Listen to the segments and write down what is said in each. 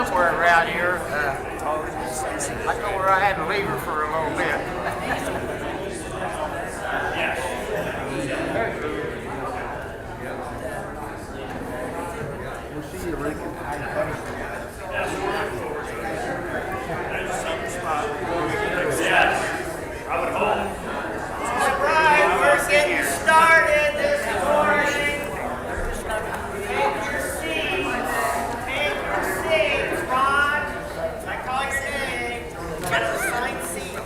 somewhere around here. I know where I had to leave her for a little bit. We'll see you, Rick. All right, we're getting started this morning. Take your seats. Take your seats. Ron, I call your name. Get a assigned seat.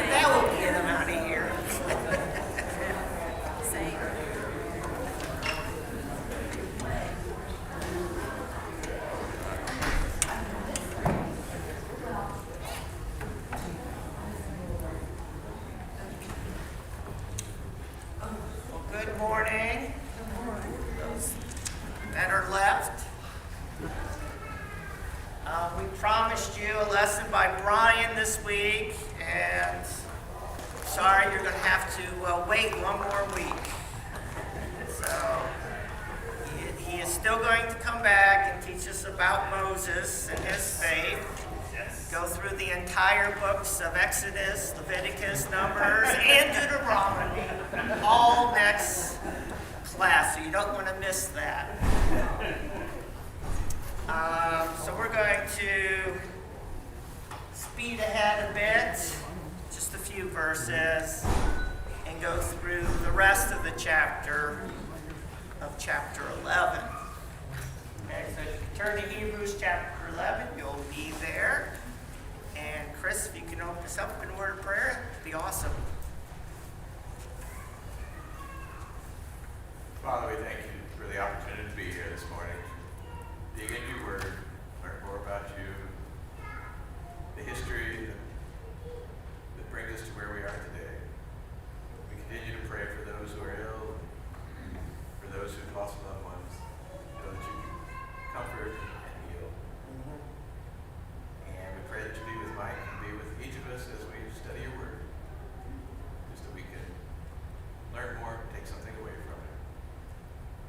That will get him out of here. Well, good morning. Those that are left. We promised you a lesson by Brian this week, and sorry you're going to have to wait one more week. So he is still going to come back and teach us about Moses and his faith. Go through the entire books of Exodus, Leviticus, Numbers, and Deuteronomy, all next class, so you don't want to miss that. So we're going to speed ahead a bit, just a few verses, and go through the rest of the chapter of chapter 11. Okay, so if you turn to Hebrews chapter 11, you'll be there. And Chris, if you can open us up in a word of prayer, it'd be awesome. Father, we thank you for the opportunity to be here this morning. Dig into your word, learn more about you, the history that brings us to where we are today. We continue to pray for those who are ill, for those who've lost loved ones, so that you can comfort and heal. And we pray that you be with Mike and be with each of us as we study your word, just that we can learn more, take something away from it.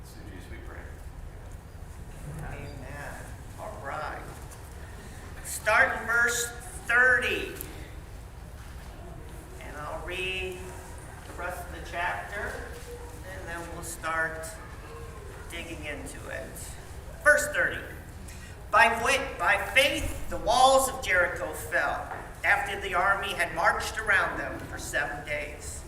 Through Jesus we pray. Amen. All right. Start in verse 30. And I'll read the rest of the chapter, and then we'll start digging into it. Verse 30. By faith, the walls of Jericho fell after the army had marched around them for 7 days.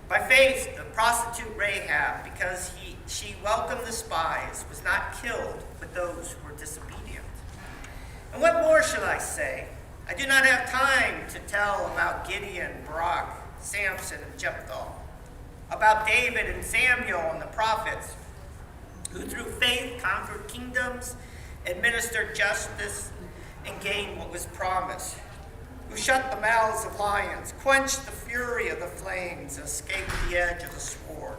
By faith, the prostitute Rahab, because she welcomed the spies, was not killed with those who were disobedient. And what more shall I say? I do not have time to tell about Gideon, Barak, Samson, and Jephthah, about David and Samuel and the prophets, who through faith conquered kingdoms, administered justice, and gained what was promised, who shut the mouths of lions, quenched the fury of the flames, and escaped the edge of the sword,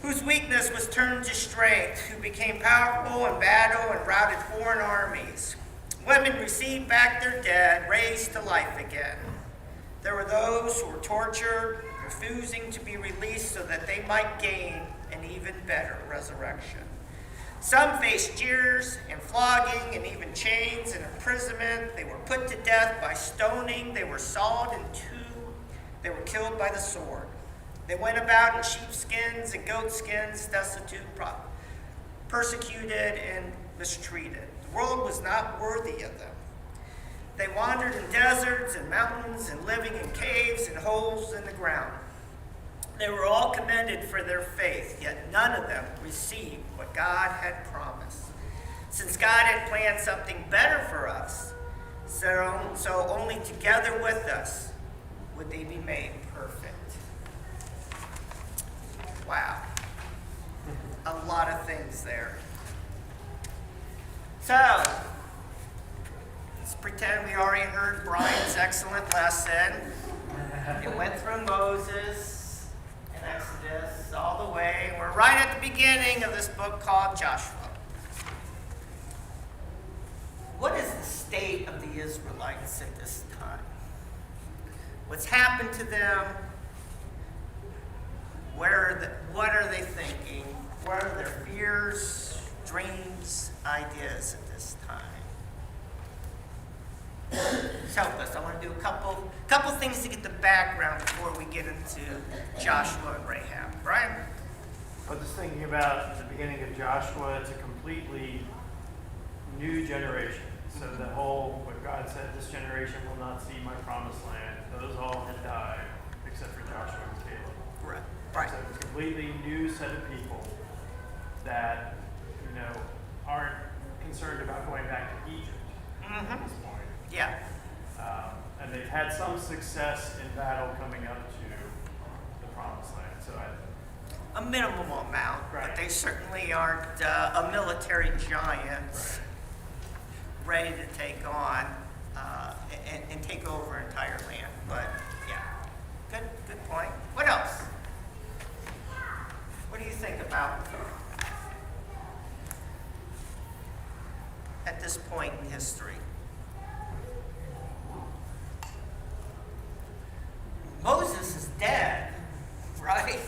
whose weakness was turned to strength, who became powerful in battle and routed foreign armies. Women received back their dead, raised to life again. There were those who were tortured, refusing to be released so that they might gain an even better resurrection. Some faced jeers and flogging and even chains and imprisonment. They were put to death by stoning. They were sawed in two. They were killed by the sword. They went about in sheepskins and goatskins, destitute, persecuted, and mistreated. The world was not worthy of them. They wandered in deserts and mountains and living in caves and holes in the ground. They were all commended for their faith, yet none of them received what God had promised. Since God had planned something better for us, so only together with us would they be made perfect. Wow. A lot of things there. So, let's pretend we already heard Brian's excellent lesson. It went through Moses and Exodus all the way. We're right at the beginning of this book called Joshua. What is the state of the Israelites at this time? What's happened to them? Where are what are they thinking? What are their fears, dreams, ideas at this time? Just help us. I want to do a couple things to get the background before we get into Joshua and Rahab. Brian? I was just thinking about the beginning of Joshua. It's a completely new generation. So the whole, what God said, this generation will not see my promised land. Those all had died, except for Joshua and Caleb. Right. So it's a completely new set of people that, aren't concerned about going back to Egypt at this point. Yeah. And they've had some success in battle coming up to the promised land. So A minimum amount, Right. but they certainly aren't a military giants ready to take on and take over an entire land. But yeah, good point. What else? What do you think about at this point in history? Moses is dead, right?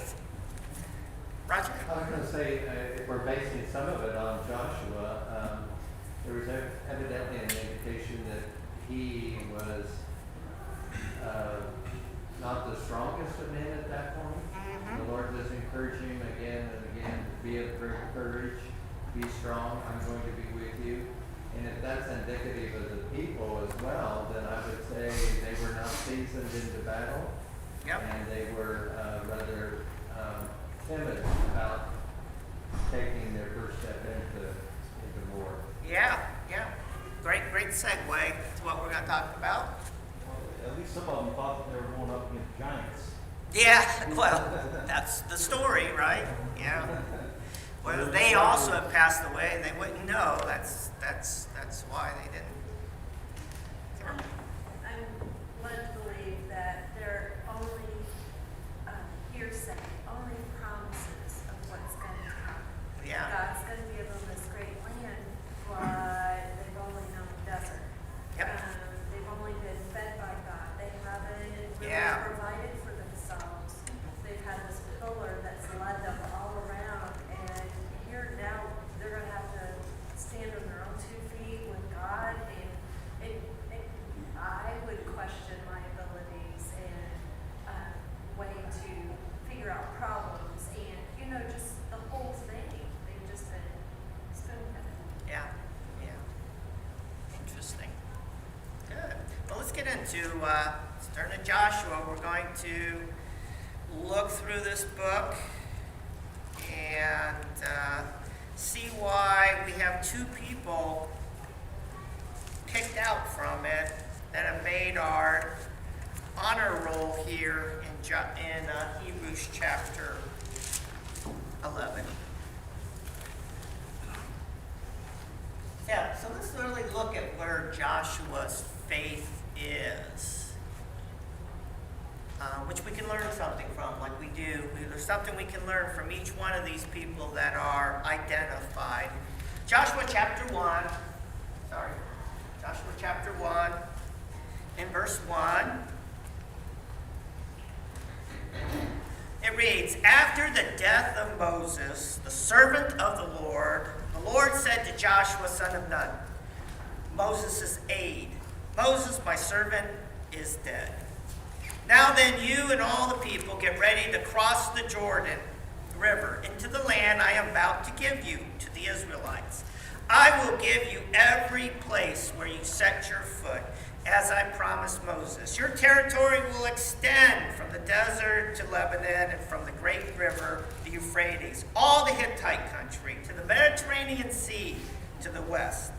Roger? I was going to say, if we're basing some of it on Joshua, there was evidently an indication that he was not the strongest of men at that point. The Lord was encouraging him again and again to be of great courage, be strong, I'm going to be with you. And if that's indicative of the people as well, then I would say they were not seasoned into battle. Yep. And they were rather timid about taking their first step into war. Yeah. Great segue to what we're going to talk about. At least some of them thought that they were going up against giants. Yeah, well, that's the story, right? Yeah. Well, they also have passed away, and they wouldn't know. That's why they didn't. I'm led to believe that they're only hearsay, only promises of what's going to happen. Yeah. God's going to give them this great land, but they've only known the desert. Yep. They've only been fed by God. They haven't really Yeah. provided for themselves. They've had this pillar that's led them all around, and here now they're going to have to stand on their own 2 feet with God, and I would question my abilities and way to figure out problems, and just the whole thing. They've just been spoon-fed. Yeah. Interesting. Good. Well, let's get into, let's turn to Joshua. We're going to look through this book and see why we have 2 people picked out from it that have made our honor roll here in Hebrews chapter 11. Yeah, so let's really look at where Joshua's faith is, which we can learn something from, like we do. There's something we can learn from each one of these people that are identified. Joshua chapter 1, in verse 1. It reads, "After the death of Moses, the servant of the Lord said to Joshua, son of Nun, Moses' aide, Moses, my servant, is dead. Now then, you and all the people get ready to cross the Jordan River into the land I am about to give you, to the Israelites. I will give you every place where you set your foot, as I promised Moses. Your territory will extend from the desert to Lebanon and from the great river, the Euphrates, all the Hittite country, to the Mediterranean Sea to the west.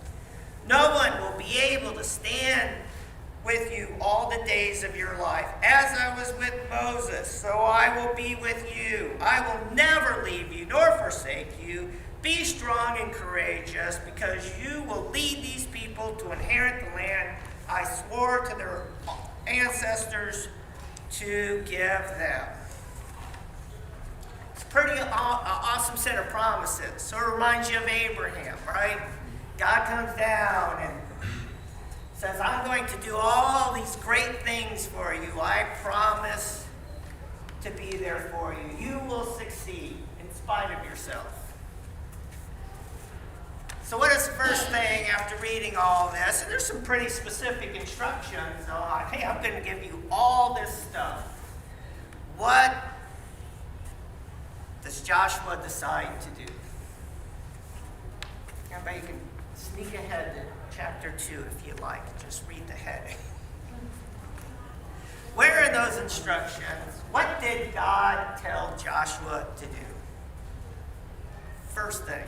No one will be able to stand with you all the days of your life. As I was with Moses, so I will be with you. I will never leave you nor forsake you. Be strong and courageous, because you will lead these people to inherit the land I swore to their ancestors to give them." It's a pretty awesome set of promises. Sort of reminds you of Abraham, right? God comes down and says, I'm going to do all these great things for you. I promise to be there for you. You will succeed in spite of yourself. So what is the first thing after reading all this? And there's some pretty specific instructions on, hey, I'm going to give you all this stuff. What does Joshua decide to do? Everybody can sneak ahead to chapter 2 if you like. Just read the heading. Where are those instructions? What did God tell Joshua to do? First thing.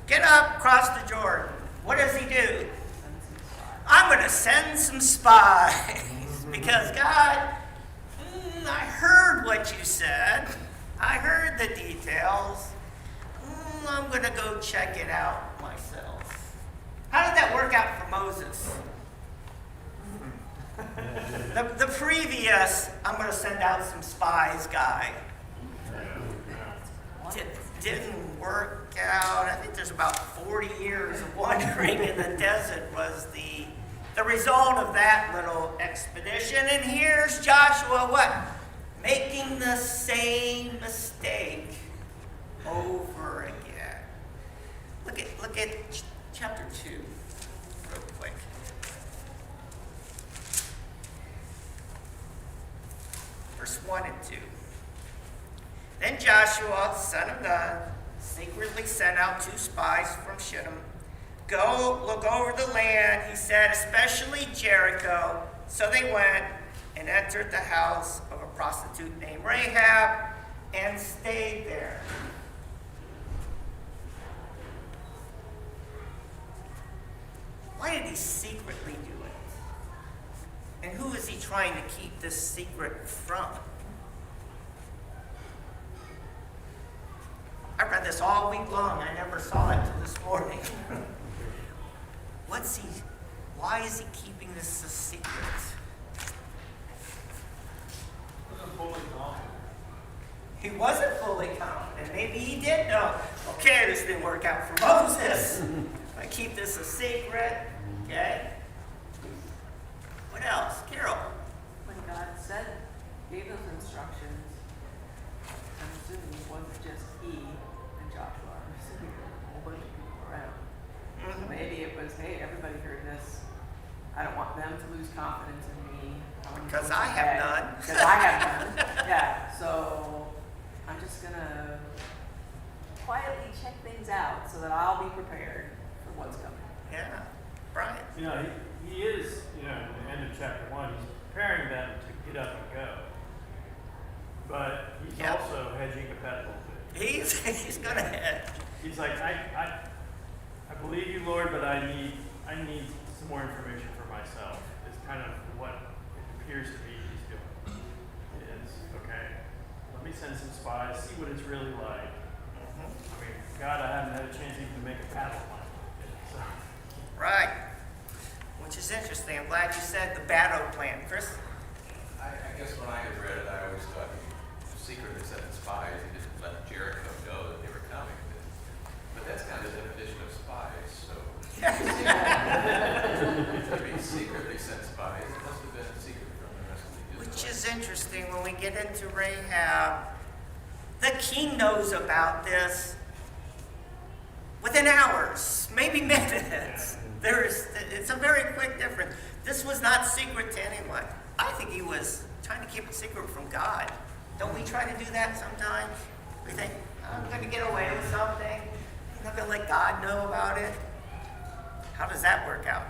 Get up, cross the Jordan. What does he do? I'm going to send some spies. Because God, I heard what you said. I heard the details. I'm going to go check it out myself. How did that work out for Moses? The previous, I'm going to send out some spies guy, didn't work out. I think there's about 40 years of wandering in the desert was the result of that little expedition. And here's Joshua, what? Making the same mistake over again. Look at chapter 2 real quick. Verse 1 and 2. Then Joshua, son of Nun, secretly sent out 2 spies from Shittim. Go look over the land, he said, especially Jericho. So they went and entered the house of a prostitute named Rahab and stayed there. Why did he secretly do it? And who is he trying to keep this secret from? I read this all week long. I never saw it till this morning. Why is he keeping this a secret? He wasn't fully confident. Maybe he did know. Okay, this didn't work out for Moses. I keep this a secret. Okay. What else? Carol. When God gave those instructions, I'm assuming it wasn't just he and Joshua. I'm assuming there were a whole bunch of people around. Mm-hmm. Maybe it was, hey, everybody heard this. I don't want them to lose confidence in me. Because I have none. Because I have none. Yeah, so I'm just going to quietly check things out so that I'll be prepared for what's coming. Yeah. Brian. You know, he is, you know, at the end of chapter 1, he's preparing them to get up and go. But he's Yep. also hedging the bet a little bit. He's going to hedge. He's like, I believe you, Lord, but I need some more information for myself. Is kind of what it appears to be he's doing. Is, okay, let me send some spies, see what it's really like. Mm-hmm. I mean, God, I haven't had a chance even to make a battle plan. So. Right. Which is interesting. I'm glad you said the battle plan. Chris? I guess when I had read it, I always thought he secretly sent spies. He didn't let Jericho know that they were coming. But that's kind of the definition of spies. So if he secretly sent spies, it must have been secret from the rest of the Israelites. Which is interesting when we get into Rahab. The king knows about this within hours, maybe minutes. It's a very quick difference. This was not secret to anyone. I think he was trying to keep it secret from God. Don't we try to do that sometimes? We think, I'm going to get away with something. I'm not going to let God know about it. How does that work out?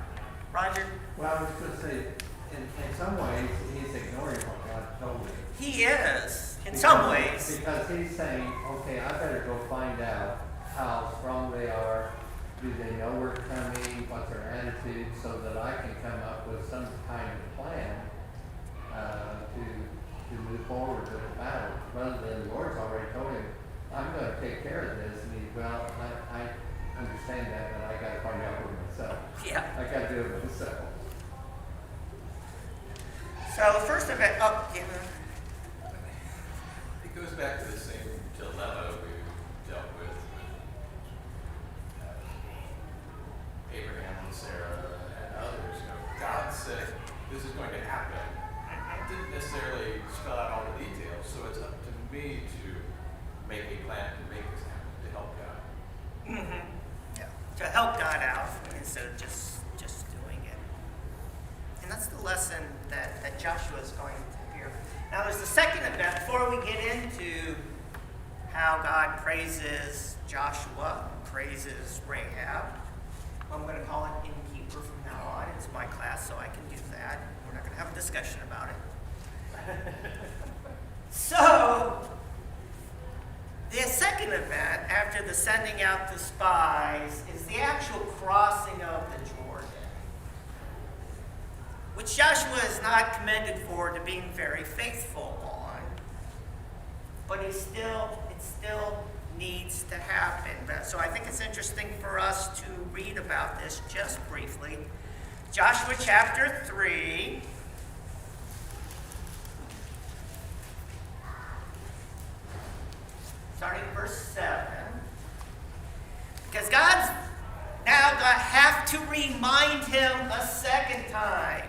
Roger? Well, I was going to say, in some ways, he's ignoring what God told him. He is, in some ways. Because he's saying, okay, I better go find out how strong they are. Do they know we're coming? What's their attitude? So that I can come up with some kind of plan to move forward with the battle. Rather than the Lord's already told him, I'm going to take care of this. And he, well, I understand that, but I got to find out for myself. Yeah. I got to do it myself. So the first of it, It goes back to the same dilemma we dealt with Abraham and Sarah and others. You know, God said this is going to happen. me to make a plan to make this happen, to help God. Mm-hmm. Yeah. To help God out instead of just doing it. And that's the lesson that Joshua is going to hear. Now there's the second event before we get into how God praises Joshua, praises Rahab. I'm going to call it innkeeper from now on. It's my class, so I can do that. We're not going to have a discussion about it. So, the second event, after the sending out the spies, is the actual crossing of the Jordan, which Joshua is not commended for to being very faithful on, but it still needs to happen. So I think it's interesting for us to read about this just briefly. Joshua chapter 3. Starting verse 7. Because God's now going to have to remind him a second time.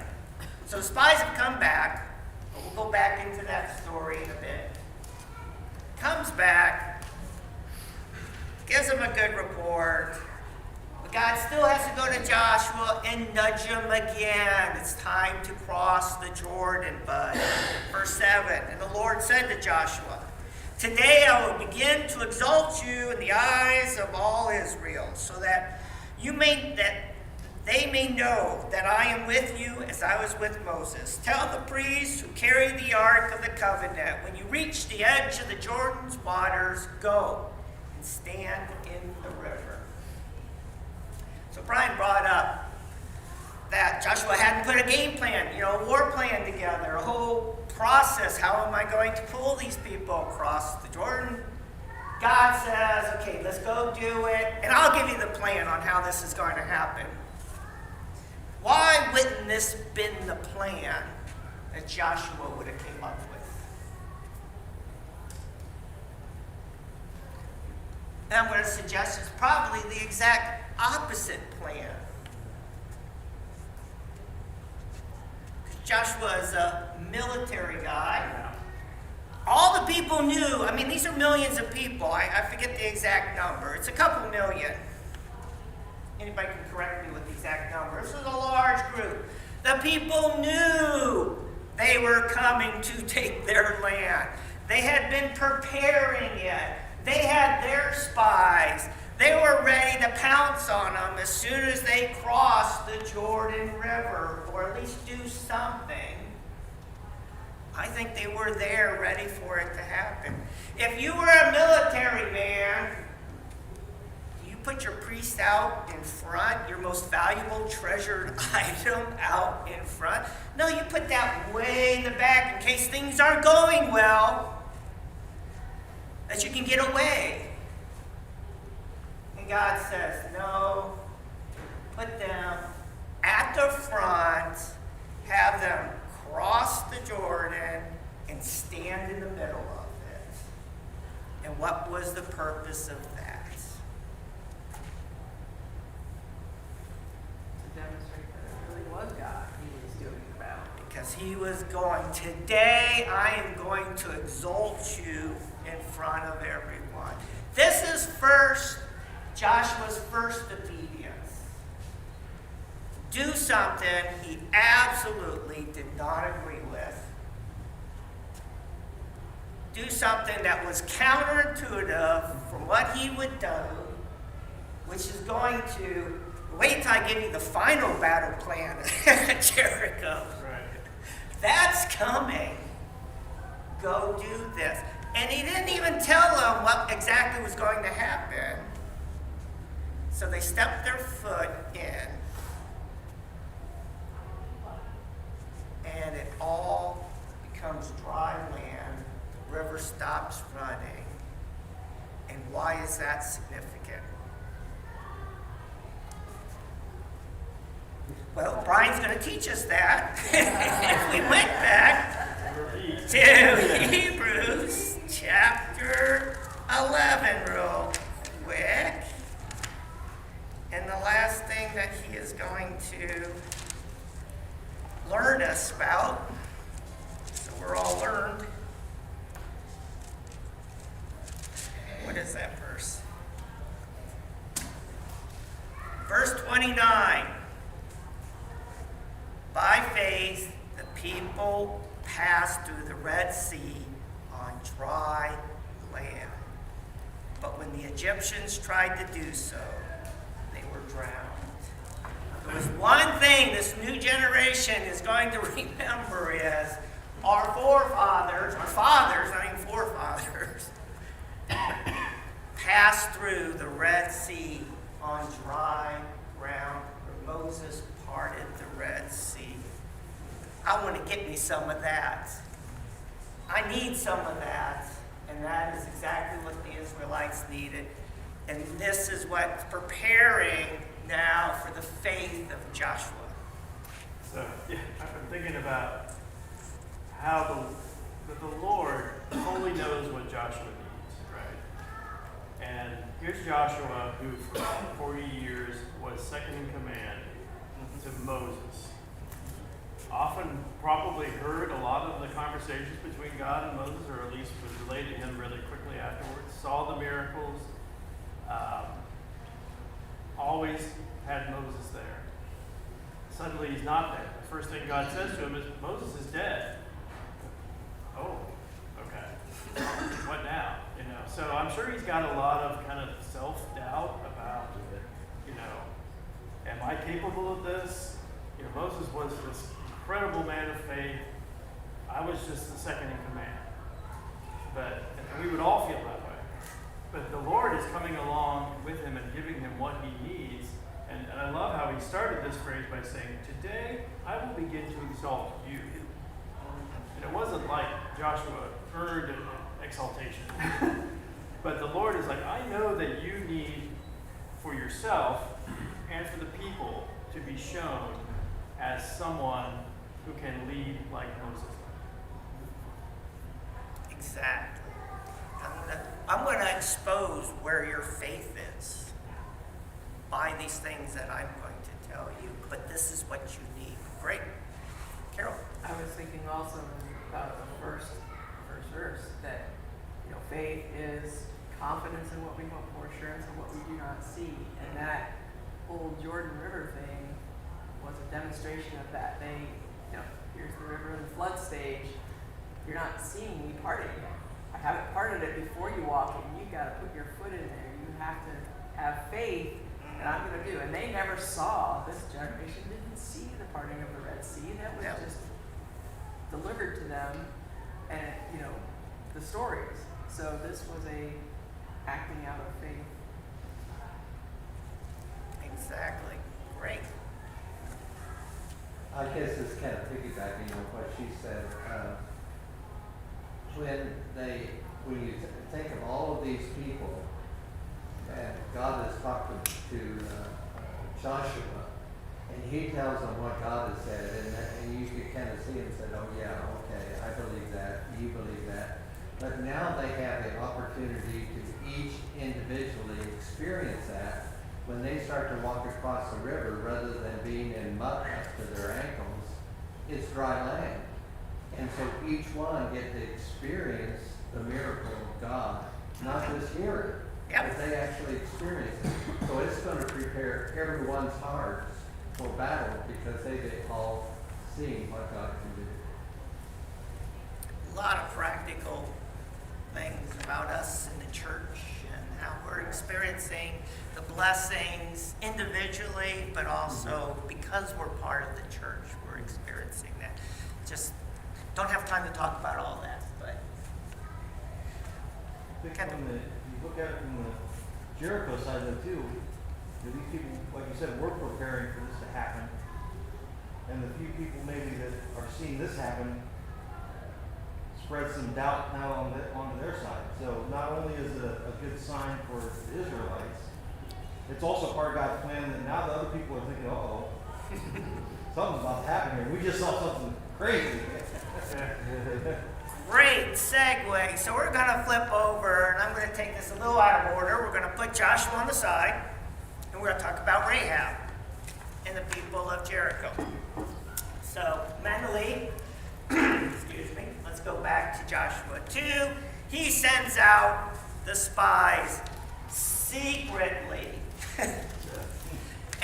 So the spies have come back. We'll go back into that story in a bit. Comes back, gives him a good report. But God still has to go to Joshua and nudge him again. It's time to cross the Jordan, bud. Verse 7. And the Lord said to Joshua, "Today I will begin to exalt you in the eyes of all Israel, so that they may know that I am with you as I was with Moses. Tell the priests who carry the ark of the covenant, when you reach the edge of the Jordan's waters, go and stand in the river." So Brian brought up that Joshua hadn't put a game plan, a war plan together, a whole process. How am I going to pull these people across the Jordan? God says, okay, let's go do it, and I'll give you the plan on how this is going to happen. Why wouldn't this been the plan that Joshua would have came up with? And I'm going to suggest it's probably the exact opposite plan. Joshua is a military guy. All the people knew. These are millions of people. I forget the exact number. It's a couple million. Anybody can correct me with the exact number. This was a large group. The people knew they were coming to take their land. They had been preparing it. They had their spies. They were ready to pounce on them as soon as they crossed the Jordan River, or at least do something. I think they were there ready for it to happen. If you were a military man, you put your priest out in front, your most valuable treasured item out in front. No, you put that way in the back in case things aren't going well, that you can get away. And God says, no, put them at the front, have them cross the Jordan, and stand in the middle of it. And what was the purpose of that? To demonstrate that it really was God he was doing it about. Because he was going, today I am going to exalt you in front of everyone. This is Joshua's first obedience. Do something he absolutely did not agree with. Do something that was counterintuitive from what he would do, which is going to, wait till I give you the final battle plan at Jericho. Right. That's coming. Go do this. And he didn't even tell them what exactly was going to happen. So they stepped their foot in. And it all becomes dry land. The river stops running. And why is that significant? Well, Brian's going to teach us that. If we went back to Hebrews chapter 11 real quick. And the last thing that he is going to learn us about, so we're all learned, 29. By faith, the people passed through the Red Sea on dry land. But when the Egyptians tried to do so, they were drowned. There was one thing this new generation is going to remember is our forefathers, not even forefathers, passed through the Red Sea on dry ground, where Moses parted the Red Sea. I want to get me some of that. I need some of that. And that is exactly what the Israelites needed. And this is what's preparing now for the faith of Joshua. So, yeah, I've been thinking about how the Lord only knows what Joshua needs, right? And here's Joshua, who for 40 years was second in command to Moses. Often probably heard a lot of the conversations between God and Moses, or at least was relayed to him really quickly afterwards. Saw the miracles. Always had Moses there. Suddenly he's not there. The first thing God says to him is, Moses is dead. Oh, okay. What now? So I'm sure he's got a lot of kind of self-doubt about, am I capable of this? Moses was this incredible man of faith. I was just the second in command. And we would all feel that way. But the Lord is coming along with him and giving him what he needs. And I love how he started this phrase by saying, today I will begin to exalt you. And it wasn't like Joshua earned an exaltation. But the Lord is like, I know that you need for yourself and for the people to be shown as someone who can lead like Moses. Exactly. I'm going to expose where your faith is by these things that I'm going to tell you. But this is what you need. Great. Carol. I was thinking also about the first verse that, faith is confidence in what we hope for, assurance in what we do not see. And that whole Jordan River thing was a demonstration of that. Here's the river in the flood stage. You're not seeing me parting it. I haven't parted it before you walk in. You've got to put your foot in there. You have to have faith that I'm going to do. And they never saw, this generation didn't see the parting of the Red Sea. That was just delivered to them and, the stories. So this was a acting out of faith. Exactly. Great. I guess it's kind of piggybacking on what she said. When you think of all of these people, and God is talking to Joshua, and he tells them what God has said, and you can kind of see him say, oh yeah, okay, I believe that, you believe that. But now they have the opportunity to each individually experience that when they start to walk across the river, rather than being in mud up to their ankles, it's dry land. And so each one get to experience the miracle of God, not just hear it, but they actually experience it. So it's going to prepare everyone's hearts for battle because they've all seen what God can do. A lot of practical things about us in the church and how we're experiencing the blessings individually, but also because we're part of the church, we're experiencing that. Just don't have time to talk about all that, but I think when you look at it from the Jericho side of it too, these people, like you said, were preparing for this to happen. And the few people maybe that are seeing this happen spread some doubt now onto their side. So not only is it a good sign for the Israelites, it's also part of God's plan that now the other people are thinking, uh-oh, something's about to happen here. We just saw something crazy. great segue. So we're going to flip over, and I'm going to take this a little out of order. We're going to put Joshua on the side, and we're going to talk about Rahab and the people of Jericho. So mentally, excuse me, let's go back to Joshua 2. He sends out the spies secretly.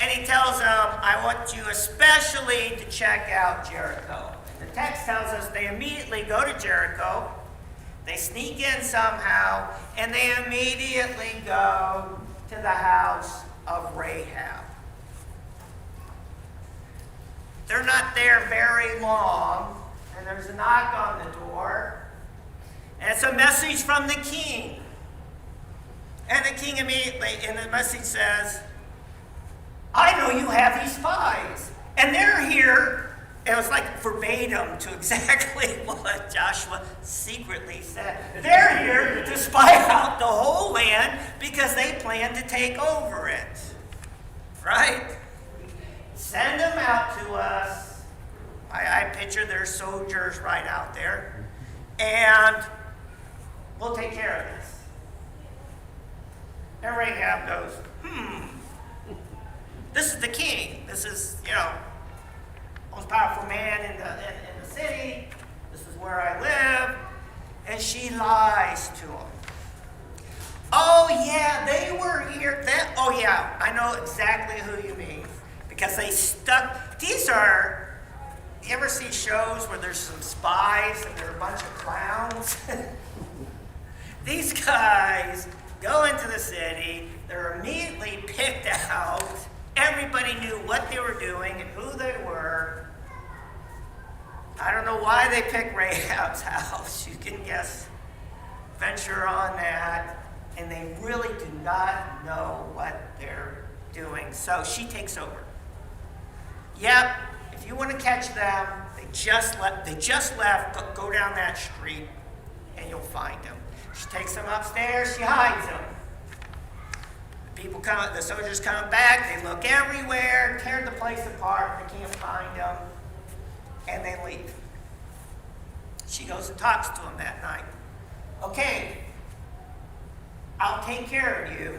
And he tells them, I want you especially to check out Jericho. The text tells us they immediately go to Jericho. They sneak in somehow, and they immediately go to the house of Rahab. They're not there very long, and there's a knock on the door, and it's a message from the king. And the king immediately, and the message says, I know you have these spies, and they're here. It was like verbatim to exactly what Joshua secretly said. They're here to spy out the whole land because they plan to take over it. Right? Send them out to us. I picture their soldiers right out there. And we'll take care of this. And Rahab goes, this is the king. This is, most powerful man in the city. This is where I live. And she lies to him. Oh, yeah, they were here. Oh, yeah, I know exactly who you mean. Because they stuck. You ever see shows where there's some spies and there are a bunch of clowns? These guys go into the city. They're immediately picked out. Everybody knew what they were doing and who they were. I don't know why they picked Rahab's house. You can venture on that. And they really do not know what they're doing. So she takes over. Yep, if you want to catch them, they just left. Go down that street and you'll find them. She takes them upstairs, she hides them. The soldiers come back, they look everywhere, tear the place apart, they can't find them, and they leave. She goes and talks to them that night. Okay, I'll take care of you,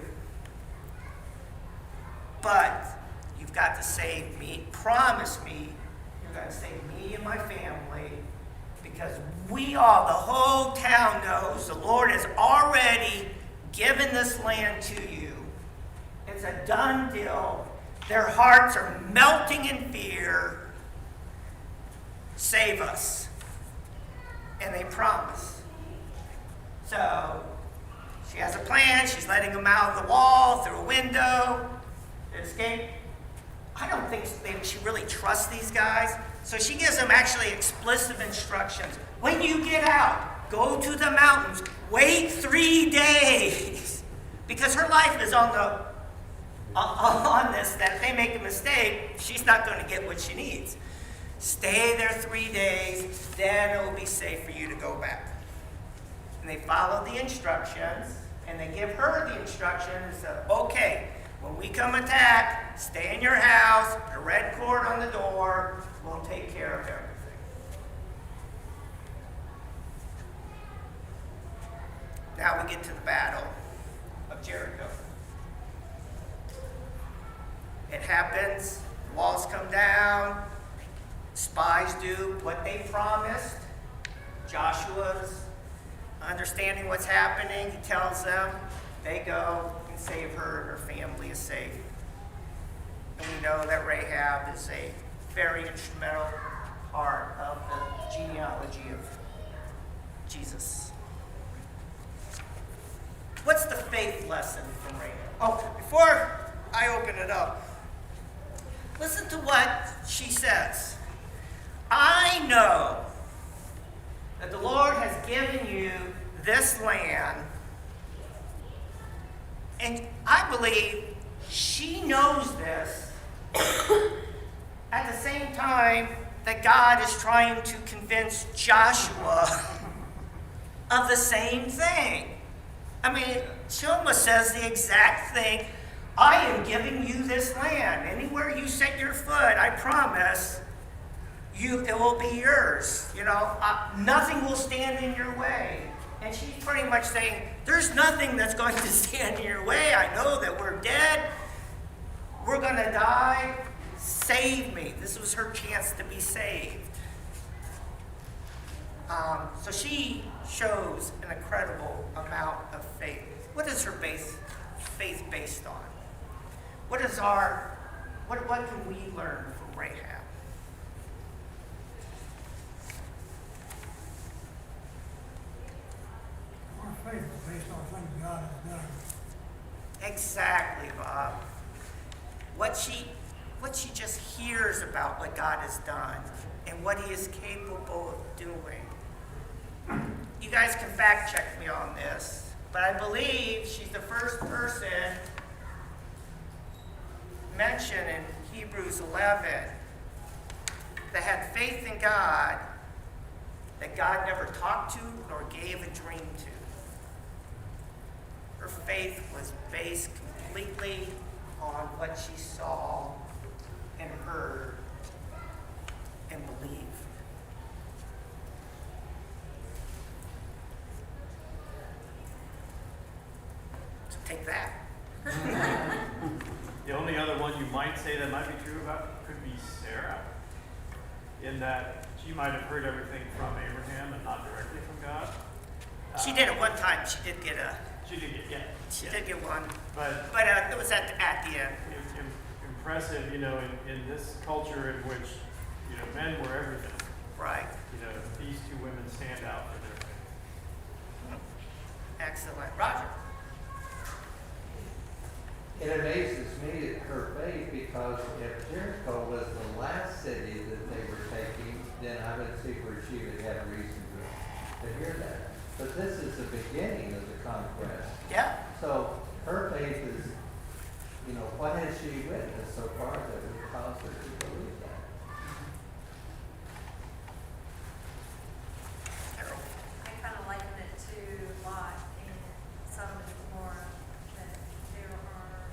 but you've got to save me. Promise me you're going to save me and my family, because the whole town knows the Lord has already given this land to you. It's a done deal. Their hearts are melting in fear. Save us. And they promise. So she has a plan. She's letting them out of the wall through a window to escape. I don't think she really trusts these guys. So she gives them actually explicit instructions. When you get out, go to the mountains. Wait 3 days. Because her life is on this, that if they make a mistake, she's not going to get what she needs. Stay there 3 days, then it will be safe for you to go back. And they follow the instructions, and they give her the instructions of, okay, when we come attack, stay in your house, a red cord on the door, we'll take care of everything. Now we get to the battle of Jericho. It happens, the walls come down, spies do what they promised. Joshua's understanding what's happening, he tells them, they go and save her and her family is safe. And we know that Rahab is a very instrumental part of the genealogy of Jesus. What's the faith lesson from Rahab? Oh, before I open it up, listen to what she says. I know that the Lord has given you this land, and I believe she knows this at the same time that God is trying to convince Joshua of the same thing. I mean, she almost says the exact thing. I am giving you this land. Anywhere you set your foot, I promise it will be yours. Nothing will stand in your way. And she's pretty much saying, there's nothing that's going to stand in your way. I know that we're dead. We're going to die. Save me. This was her chance to be saved. So she shows an incredible amount of faith. What is her faith based on? What is our What can we learn from Rahab? Our faith is based on things God has done. Exactly, Bob. What she just hears about what God has done and what he is capable of doing. You guys can fact check me on this, but I believe she's the first person mentioned in Hebrews 11 that had faith in God that God never talked to nor gave a dream to. Her faith was based completely on what she saw and heard and believed. So take that. The only other one you might say that might be true about could be Sarah, in that she might have heard everything from Abraham and not directly from God. She did at one time. She did get She did get one, But it was at the end. impressive, in this culture in which, men were everything. Right. These two women stand out for their faith. Excellent. Roger. It amazes me at her faith, because if Jericho was the last city that they were taking, then I would see where she would have reason to hear that. But this is the beginning of the conquest. Yeah. So her faith is, what has she witnessed so far that would cause her to believe that? Harold. I kind of liken it to Lot in Sodom and Gomorrah, that there are,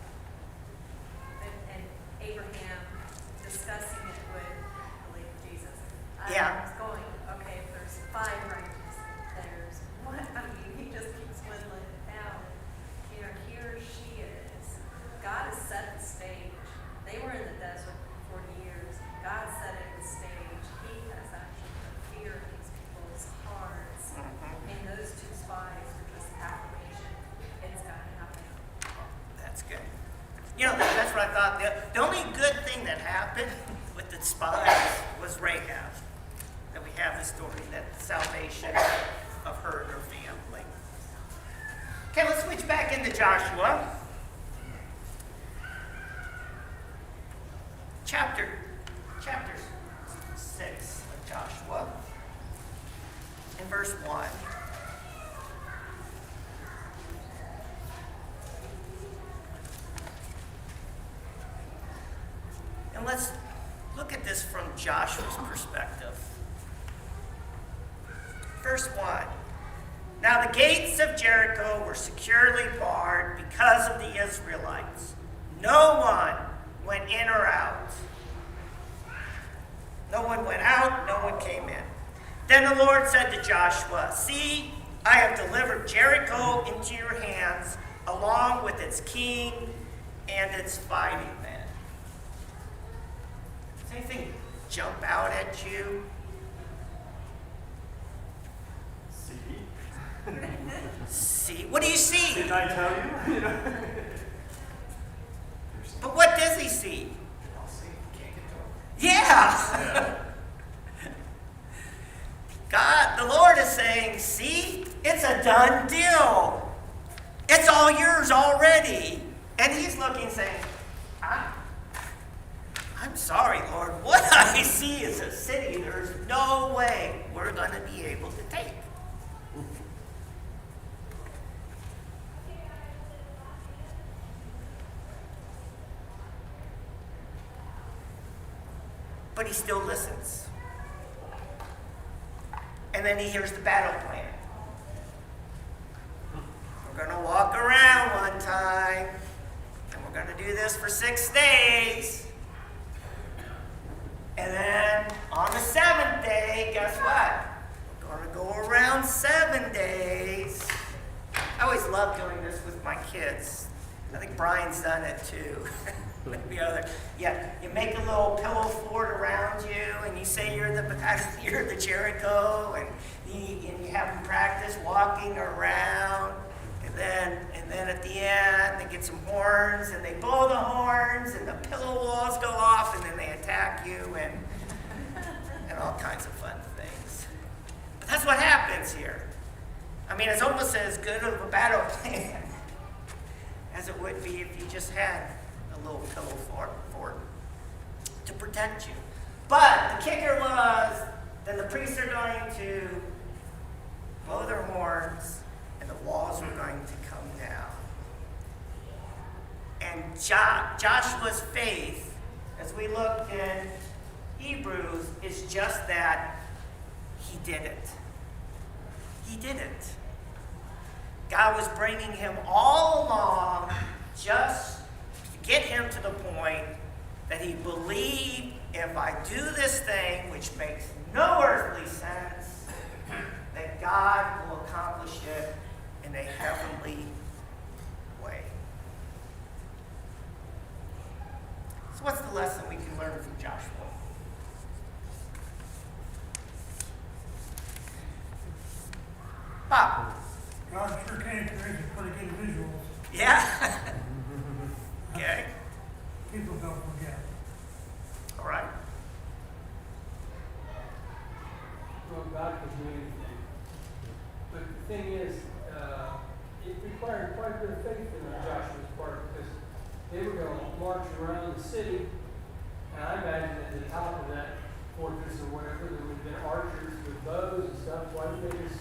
and Abraham discussing it with, I believe, Jesus. Yeah. Was going, okay, if there's 5 righteous, there's one. He just keeps whittling it down. Here she is. God has set the stage. They were in the desert for 40 years. God set it the stage. He has actually put fear in these people's hearts. And those 2 spies are just affirmation. It's got to happen. That's good. That's what I thought. The only good thing that happened with the spies was Rahab. That we have the story, that salvation of her and her family. Okay, let's switch back into Joshua. Chapter 6 of Joshua. In verse 1. And let's look at this from Joshua's perspective. Verse 1. Now the gates of Jericho were securely barred because of the Israelites. No one went in or out. No one went out, no one came in. Then the Lord said to Joshua, "See, I have delivered Jericho into your hands, along with its king and its fighting men." Does anything jump out at you? See? What do you see? Didn't I tell you? But what does he see? Yeah. God, the Lord is saying, see, it's a done deal. It's all yours already. And he's looking saying, I'm sorry, Lord. What I see is a city there's no way we're going to be able to take. But he still listens. And then he hears the battle plan. We're going to walk around one time, and we're going to do this for 6 days. And then on the 7th day, guess what? We're going to go around 7 days. I always love doing this with my kids. I think Brian's done it too. You make a little pillow fort around you, and you say you're the Jericho, and you have them practice walking around. And And then at the end, they get some horns, and they blow the horns, and the pillow walls go off, and then they attack you, and all kinds of fun things. But that's what happens here. I mean, it's almost as good of a battle plan as it would be if you just had a little pillow fort to protect you. But the kicker was, then the priests are going to blow their horns, and the walls were going to come down. And Joshua's faith, as we look in Hebrews, is just that he did it. He did it. God was bringing him all along just to get him to the point that he believed, if I do this thing, which makes no earthly sense, that God will accomplish it in a heavenly way. So what's the lesson we can learn from Joshua? Bob. God sure can create some pretty good visuals. Yeah? Okay. People don't forget. All right. Well, God can do anything. But the thing is, it required quite a bit of faith in Joshua's part, because they were going to march around the city, and I imagine at the top of that fortress or whatever, there would have been archers with bows and stuff. Why didn't they just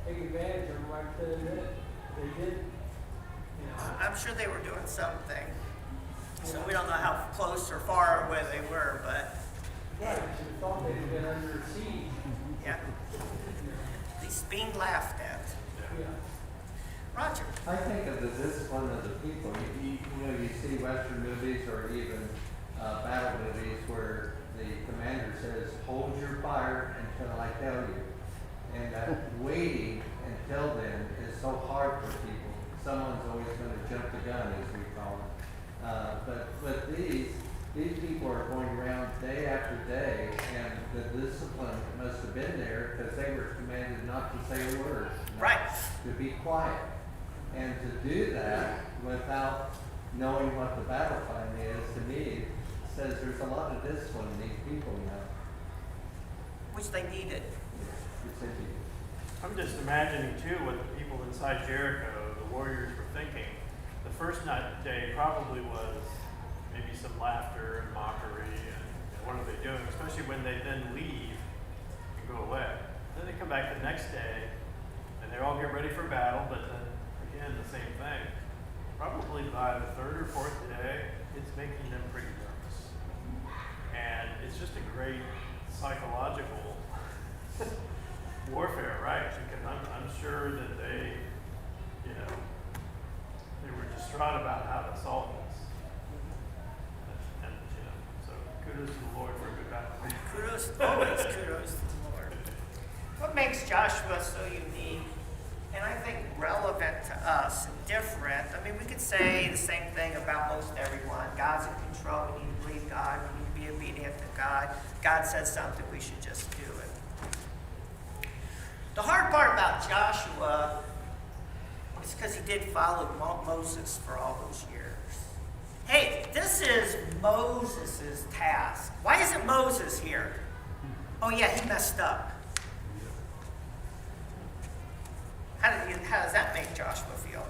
take advantage of them right then and then? They did. You know. I'm sure they were doing something. So we don't know how close or far away they were, but Right, you should have thought they'd have been under siege. yeah. At least being laughed at. Yeah. Roger. I think of the discipline of the people. You see Western movies or even battle movies where the commander says, "Hold your fire until I tell you." And that waiting until then is so hard for people. Someone's always going to jump the gun, as we call it. But with these people are going around day after day, and the discipline must have been there because they were commanded not to say a word. Right. To be quiet. And to do that without knowing what the battle plan is, to me, says there's a lot of discipline in these people now. Which they needed. It's in you. I'm just imagining too what the people inside Jericho, the warriors, were thinking. The first night day probably was maybe some laughter and mockery and what are they doing, especially when they then leave and go away. Then they come back the next day and they all get ready for battle, but then again the same thing. Probably by the third or fourth day, it's making them pretty nervous. And it's just a great psychological warfare, right? Because I'm sure that they were distraught about how this all was. And so kudos to the Lord for a good battle. Always kudos to the Lord. What makes Joshua so unique, and I think relevant to us and different? I mean, we could say the same thing about most everyone. God's in control. We need to believe God. We need to be obedient to God. God says something, we should just do it. The hard part about Joshua is because he did follow Moses for all those years. Hey, this is Moses' task. Why isn't Moses here? Oh yeah, he messed up. How does that make Joshua feel?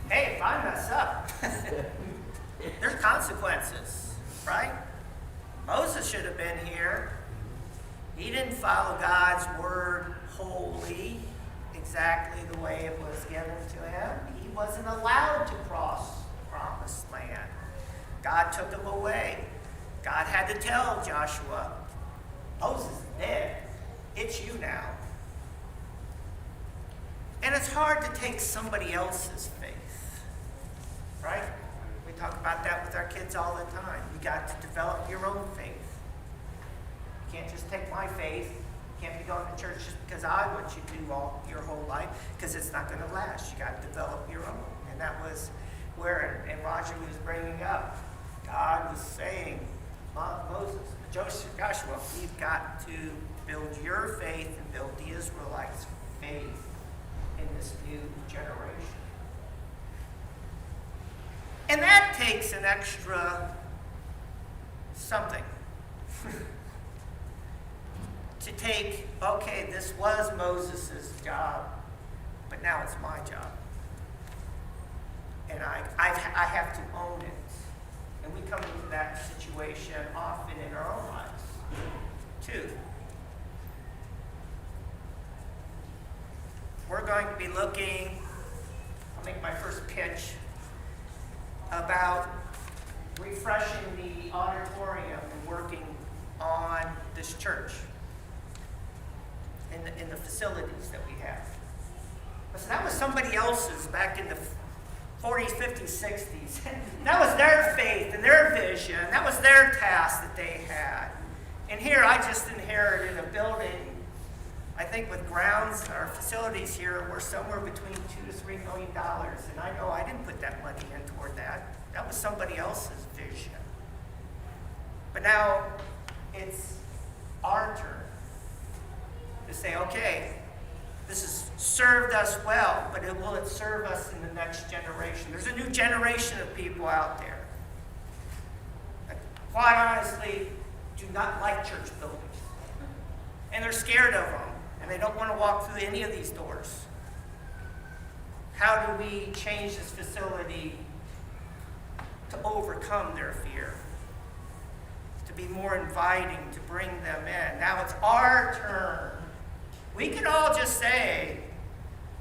Hey, if I mess up, there's consequences, right? Moses should have been here. He didn't follow God's word wholly, exactly the way it was given to him. He wasn't allowed to cross the promised land. God took him away. God had to tell Joshua, Moses is dead. It's you now. And it's hard to take somebody else's faith, right? We talk about that with our kids all the time. You got to develop your own faith. You can't just take my faith. You can't be going to church just because I want you to do all your whole life, because it's not going to last. You got to develop your own. And that was where, and Roger was bringing up, God was saying, Moses, Joshua, we've got to build your faith and build the Israelites' faith in this new new generation. And that takes an extra something. To take, okay, this was Moses' job, but now it's my job. And I have to own it. And we come into that situation often in our own lives, too. We're going to be looking, I'll make my first pitch, about refreshing the auditorium and working on this church in the facilities that we have. Listen, that was somebody else's back in the 40s, 50s, 60s. That was their faith and their vision. That was their task that they had. And here I just inherited a building, I think with grounds, our facilities here were somewhere between $2 to $3 million. And I know I didn't put that money in toward that. That was somebody else's vision. But now it's our turn to say, okay, this has served us well, but will it serve us in the next generation? There's a new generation of people out there that, quite honestly, do not like church buildings. And they're scared of them, and they don't want to walk through any of these doors. How do we change this facility to overcome their fear? To be more inviting, to bring them in. Now it's our turn. We could all just say,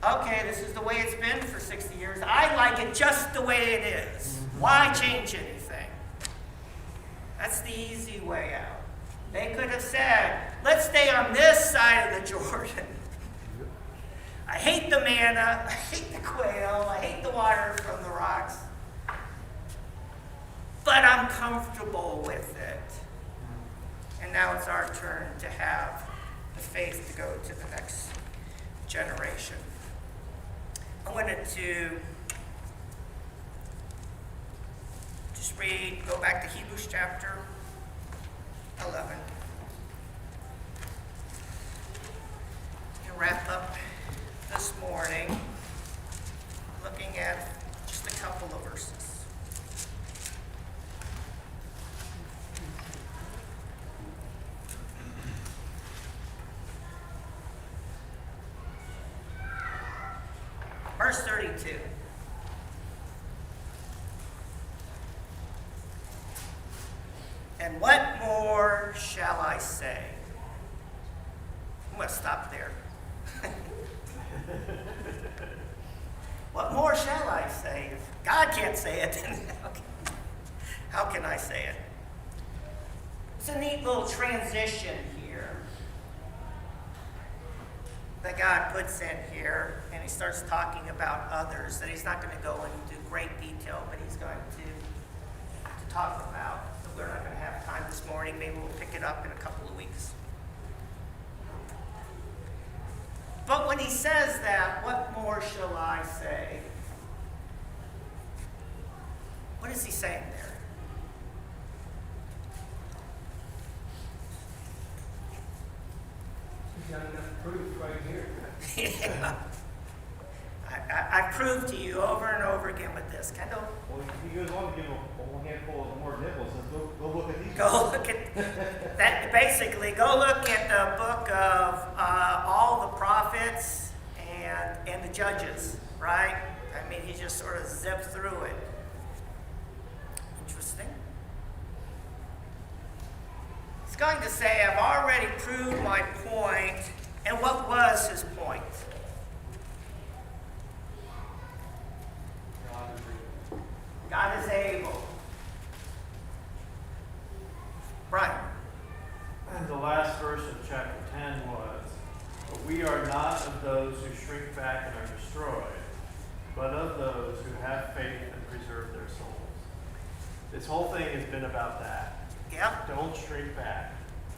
okay, this is the way it's been for 60 years. I like it just the way it is. Why change anything? That's the easy way out. They could have said, let's stay on this side of the Jordan. I hate the manna, I hate the quail, I hate the water from the rocks. But I'm comfortable with it. And now it's our turn to have the faith to go to the next generation. I wanted to just go back to Hebrews chapter 11. And wrap up this morning looking at just a couple of verses. Verse 32. And what more shall I say? I'm going to stop there. What more shall I say? If God can't say it, then how can I say it? It's a neat little transition here that God puts in here, and he starts talking about others that he's not going to go into great detail, but he's going to talk about. So we're not going to have time this morning. Maybe we'll pick it up in a couple of weeks. But when he says that, what more shall I say? What is he saying there? He's got enough proof right here. Yeah. I've proved to you over and over again with this. Kendall? Well, he goes on to give a whole handful of more nipples. Says, go look at these. Go look at that. Basically, go look at the book of all the prophets and the judges, right? I mean, he just sort of zipped through it. Interesting. He's going to say, I've already proved my point. And what was his point? God is able. Brian. And the last verse of chapter 10 was, but we are not of those who shrink back and are destroyed, but of those who have faith and preserve their souls. This whole thing has been about that. Yep. Don't shrink back.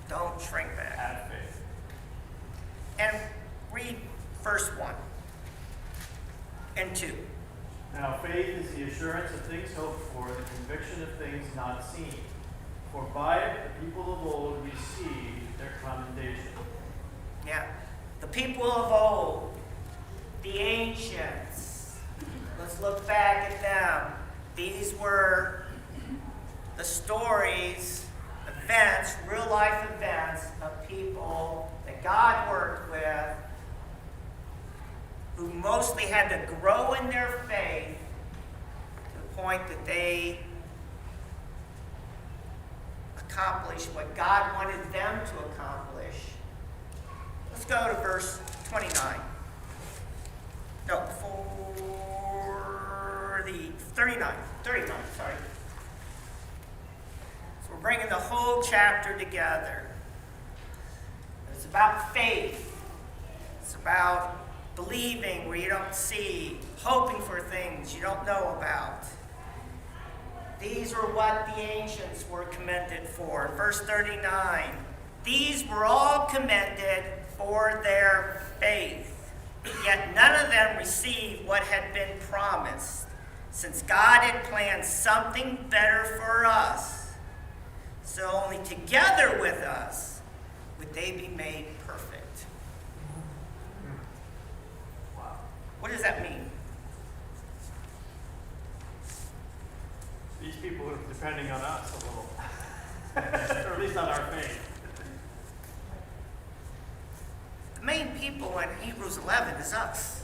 Don't shrink back. Have faith. And read verse 1 and 2. Now faith is the assurance of things hoped for, the conviction of things not seen. For by it the people of old received their commendation. Yeah. The people of old, the ancients, were the stories, events, real life events of people that God worked with who mostly had to grow in their faith to the point that they accomplished what God wanted them to accomplish. Let's go to verse 29. No, for the 39, sorry. So we're bringing the whole chapter together. It's about faith. It's about believing where you don't see, hoping for things you don't know about. These were what the ancients were commended for. Verse 39, these were all commended for their faith. Yet none of them received what had been promised, since God had planned something better for us. So only together with us would they be made perfect. Wow. What does that mean? These people are depending on us a little, or at least on our faith. The main people in Hebrews 11 is us.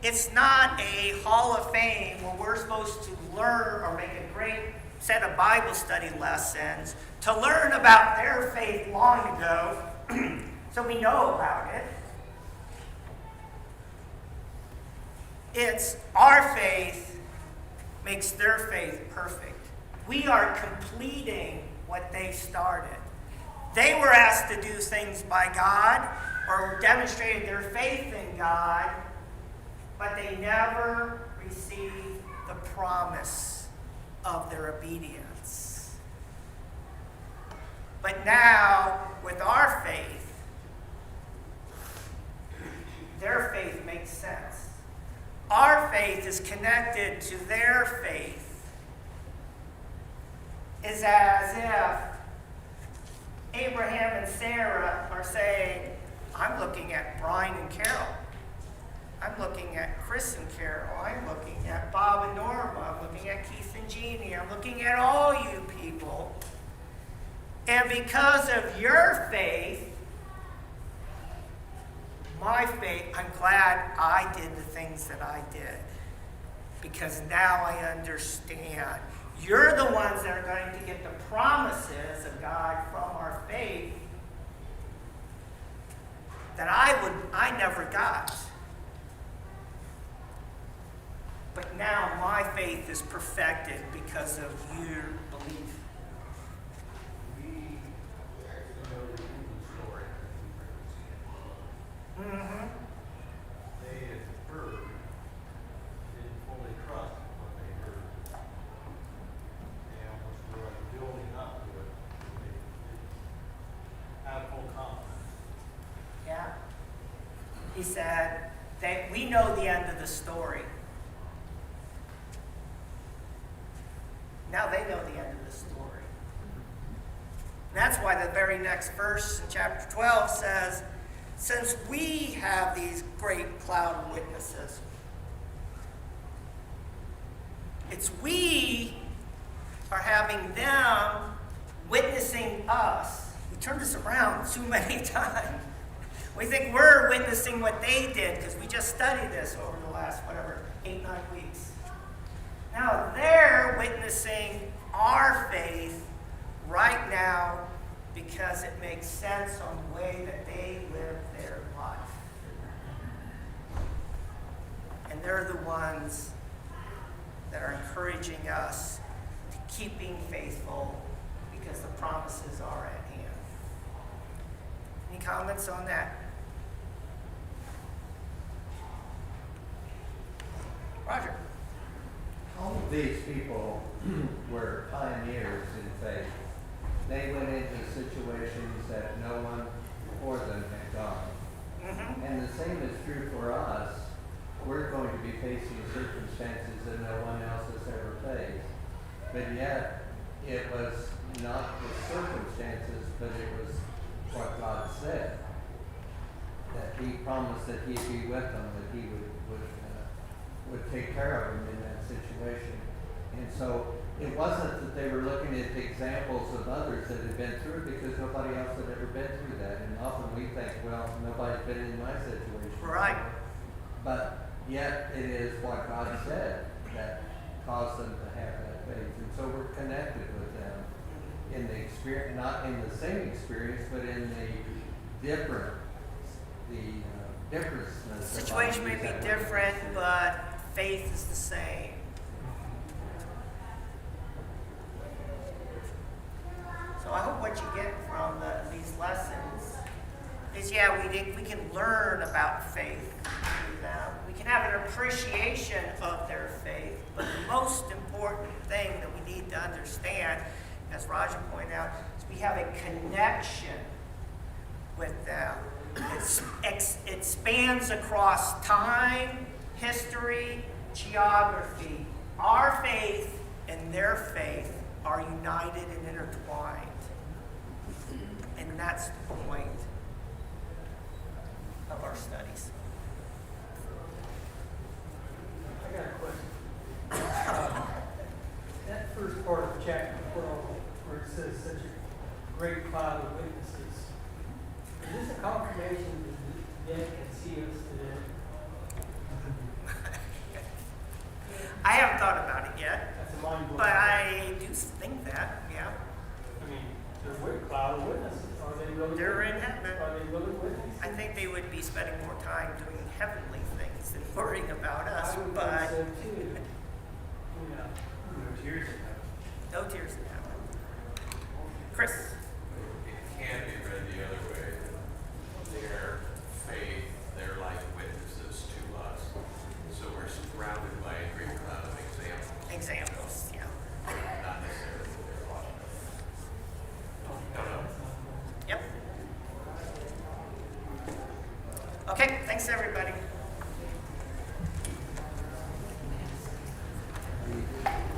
It's not a hall of fame where we're supposed to learn or make a great set of Bible study lessons to learn about their faith long ago so we know about it. It's our faith makes their faith perfect. We are completing what they started. They were asked to do things by God or demonstrated their faith in God, but they never received the promise of their obedience. But now, with our faith, their faith makes sense. Our faith is connected to their faith. It's as if Abraham and Sarah are saying, I'm looking at Brian and Carol. I'm looking at Chris and Carol. I'm looking at Bob and Norma. I'm looking at Keith and Jeannie. I'm looking at all you people. And because of your faith, my faith, I'm glad I did the things that I did. Because now I understand. You're the ones that are going to get the promises of God from our faith that I never got. But now my faith is perfected because of your belief. We actually know the Hebrew story. Mm-hmm. They had heard, didn't fully trust what they heard. They almost were like building up to it. They didn't have full confidence. Yeah. He said that we know the end of the story. Now they know the end of the story. And that's why the very next verse in chapter 12 says, since we have these great cloud of witnesses, it's we are having them witnessing us. We turn this around too many times. We think we're witnessing what they did because we just studied this over the last, 8-9 weeks. Now they're witnessing our faith right now because it makes sense on the way that they live their life. And they're the ones that are encouraging us to keep being faithful because the promises are at hand. Any comments on that? Roger. All of these people were pioneers in faith. They went into situations that no one before them had gone. Mm-hmm. And the same is true for us. We're going to be facing circumstances that no one else has ever faced. But yet, it was not the circumstances, but it was what God said. That He promised that He'd be with them, that He would would take care of them in that situation. And so it wasn't that they were looking at examples of others that had been through it, because nobody else had ever been through that. And often we think, well, nobody's been in my situation. Right. But yet it is what God said that caused them to have that faith. And so we're connected with them in the experience, not in the same experience, but in the different, differences. The situation may be different, but faith is the same. So I hope what you get from these lessons is, yeah, we can learn about faith through them. We can have an appreciation of their faith, but the most important thing that we need to understand, as Roger pointed out, is we have a connection with them. It spans across time, history, geography. Our faith and their faith are united and intertwined. And that's the point of our studies. I got a question. That first part of chapter 12, where it says such a great cloud of witnesses, is this a confirmation that dead can see us today? I haven't thought about it yet, That's a mind blowing. but I do think that, yeah. I mean, there's a cloud of witnesses. Are they really? They're in heaven. Are they really witnesses? I think they would be spending more time doing heavenly things than worrying about us, I would but think so too. Yeah. No tears in heaven. no tears in heaven. Chris? It can be read the other way. Their faith, they're like witnesses to us. So we're surrounded by a great cloud of examples, Examples, yeah. not necessarily that they're watching us. No, no. Yep. Okay, thanks everybody.